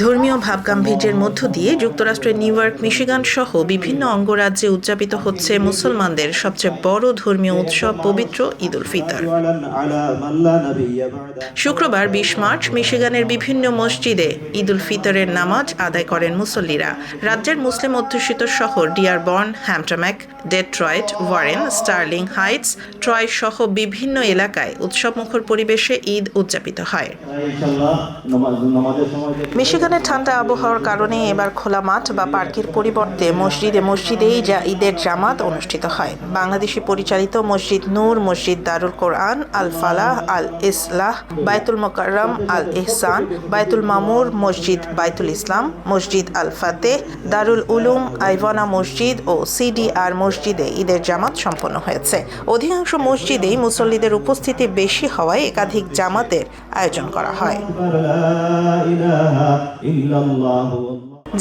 ধর্মীয় ভাবগাম্ভীর্যের মধ্য দিয়ে যুক্তরাষ্ট্রের নিউ ইয়র্ক, মিশিগান সহ বিভিন্ন অঙ্গরাজ্যে উদযাপিত হচ্ছে মুসলমানদের সবচেয়ে বড় ধর্মীয় উৎসব পবিত্র ঈদ উল ফিতর। শুক্রবার ২০ মার্চ মিশিগানের বিভিন্ন মসজিদে ঈদ উল ফিতরের নামাজ আদায় করেন মুসল্লিরা। রাজ্যের মুসলিম অধ্যুষিত শহর Dearborn, Hamtramck, Detroit, Warren, Sterling Heights, Troy সহ বিভিন্ন এলাকায় উৎসবমুখর পরিবেশে ঈদ উদযাপিত হয়। মিশিগানের ঠান্ডা আবহাওয়ার কারণে এবার খোলা মাঠ বা পার্কের পরিবর্তে মসজিদেই ঈদের জামাত অনুষ্ঠিত হয়। বাংলাদেশি পরিচালিত মসজিদ নূর, মসজিদ দারুল কোরআন, আল ফালাহ, আল ইসলাহ, বায়তুল মোকাররম, আল ইহসান, বায়তুল মামুর, মসজিদ বাইতুল ইসলাম, মসজিদ আল ফাতেহ, দারুল উলুম, আইভানা মসজিদ ও সিডিআর মসজিদে ঈদের জামাত সম্পন্ন হয়েছে। অধিকাংশ মসজিদেই মুসল্লিদের উপস্থিতি বেশি হওয়ায় একাধিক জামাতের আয়োজন করা হয়।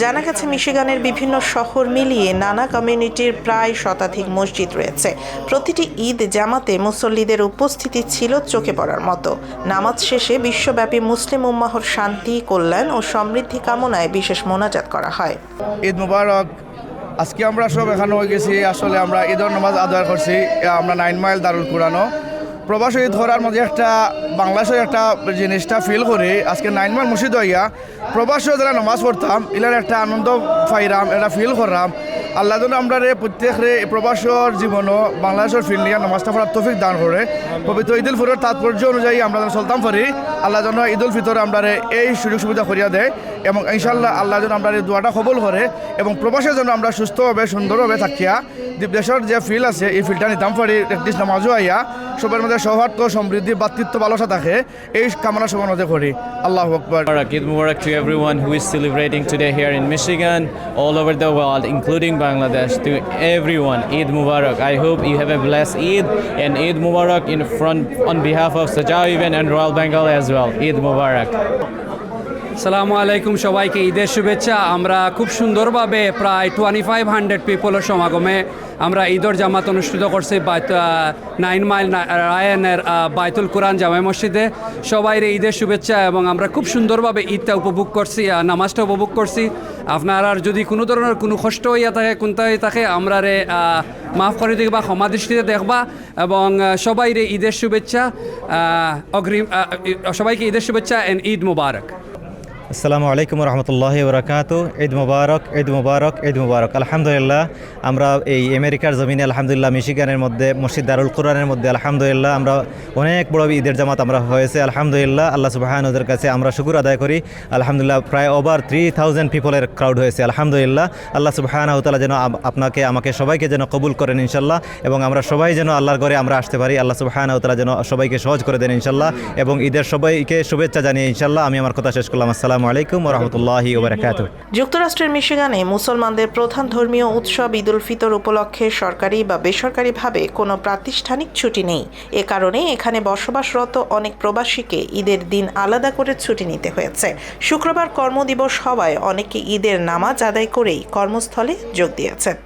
জানা গেছে মিশিগানের বিভিন্ন শহর মিলিয়ে নানা কমিউনিটির প্রায় শতাধিক মসজিদ রয়েছে। প্রতিটি ঈদ জামাতে মুসল্লিদের উপস্থিতি ছিল চোখে পড়ার মতো। নামাজ শেষে বিশ্বব্যাপী মুসলিম উম্মাহর শান্তি, কল্যাণ ও সমৃদ্ধি কামনায় বিশেষ মোনাজাত করা হয়। ঈদ মুবারক। আজকে আমরা সব এখানে হয়ে গেছি, আসলে আমরা ঈদের নামাজ আদায় করছি। আমরা 9 মাইল দারুল কোরআনও প্রবাস ঈদ করার মধ্যে একটা বাংলাদেশের একটা জিনিসটা ফিল করি। আজকে 9 মাইল মসজিদ হইয়া প্রবাসীও যারা নামাজ পড়তাম এলার একটা আনন্দ পাইরাম, এটা ফিল করলাম। আল্লাহ যেন আমরা প্রত্যেকরে প্রবাসীর জীবনও বাংলাদেশের ফিল নিয়ে নামাজটা পড়ার তৌফিক দান করে। পবিত্র ঈদ উল ফিতরের তাৎপর্য অনুযায়ী আমরা যেন চলতাম পারি। আল্লাহ যেন ঈদ উল ফিতরে আমরা এই সুযোগ সুবিধা করিয়া দেয় এবং ইনশাল্লাহ আল্লাহ যেন আমরা দোয়াটা কবুল করে এবং প্রবাসে যেন আমরা সুস্থভাবে সুন্দরভাবে থাকিয়া দেশের যে ফিল আছে এই ফিলটা নিতাম পারি। একদিন নামাজও আইয়া সবার মধ্যে সৌহার্দ্য, সমৃদ্ধি, ভাতৃত্ব, ভালোবাসা থাকে, এই কামনা সবার মধ্যে করি। আল্লাহু আকবার। Eid Mubarak to everyone who is celebrating today here in Michigan, all over the world, including Bangladesh. To everyone, Eid Mubarak. I hope you have a blessed Eid, and Eid Mubarak on behalf of Sajau event and Royal Bengal as well. Eid Mubarak. আসসালামু আলাইকুম, সবাইকে ঈদের শুভেচ্ছা। আমরা খুব সুন্দরভাবে প্রায় 2500 পিপলের সমাগমে আমরা ঈদের জামাত অনুষ্ঠিত করছি 9 মাইল রায়ানের বাইতুল কোরআন জামে মসজিদে। সবাই ঈদের শুভেচ্ছা এবং আমরা খুব সুন্দরভাবে ঈদটা উপভোগ করছি, নামাজটা উপভোগ করছি। আপনারা যদি কোনো ধরনের কোনো কষ্ট হইয়া থাকে, কোনটাই থাকে, আমরা মাফ করে দিবা, ক্ষমা দৃষ্টিতে দেখবা এবং সবাই ঈদের শুভেচ্ছা, সবাইকে ঈদের শুভেচ্ছা এন্ড ঈদ মুবারক। আসসালামু আলাইকুম রহমতুল্লাহি ওবরাকাতু। ঈদ মুবারক, ঈদ মুবারক, ঈদ মুবারক। আলহামদুলিল্লাহ, আমরা এই আমেরিকার জমিনে আলহামদুলিল্লাহ মিশিগানের মধ্যে মসজিদ দারুল কোরআনের মধ্যে আলহামদুলিল্লাহ আমরা অনেক বড় ঈদের জামাত আমরা হয়েছে। আলহামদুলিল্লাহ, আল্লাহ সুবহানাহুর কাছে আমরা শুকর আদায় করি। আলহামদুলিল্লাহ, প্রায় ওভার 3000 পিপলের ক্রাউড হয়েছে। আলহামদুলিল্লাহ, আল্লাহ সুবহানাহু তাআলা যেন আমাকে সবাইকে যেন কবুল করেন ইনশাল্লাহ, এবং আমরা সবাই যেন আল্লাহর ঘরে আমরা আসতে পারি। আল্লাহ সুবহানাহু তাআলা যেন সবাইকে সহজ করে দেন ইনশাল্লাহ, এবং ঈদের সবাইকে শুভেচ্ছা জানিয়ে ইনশাল্লাহ আমি আমার কথা শেষ করলাম। আসসালামু আলাইকুম ওয়া রাহমাতুল্লাহি ওয়া বারাকাতুহু। যুক্তরাষ্ট্রের মিশিগানে মুসলমানদের প্রধান ধর্মীয় উৎসব ঈদ উল ফিতর উপলক্ষে সরকারি বা বেসরকারিভাবে কোনো প্রাতিষ্ঠানিক ছুটি নেই। এ কারণে এখানে বসবাসরত অনেক প্রবাসীকে ঈদের দিন আলাদা করে ছুটি নিতে হয়েছে। শুক্রবার কর্মদিবস হওয়ায় অনেকে ঈদের নামাজ আদায় করেই কর্মস্থলে যোগ দিয়েছেন।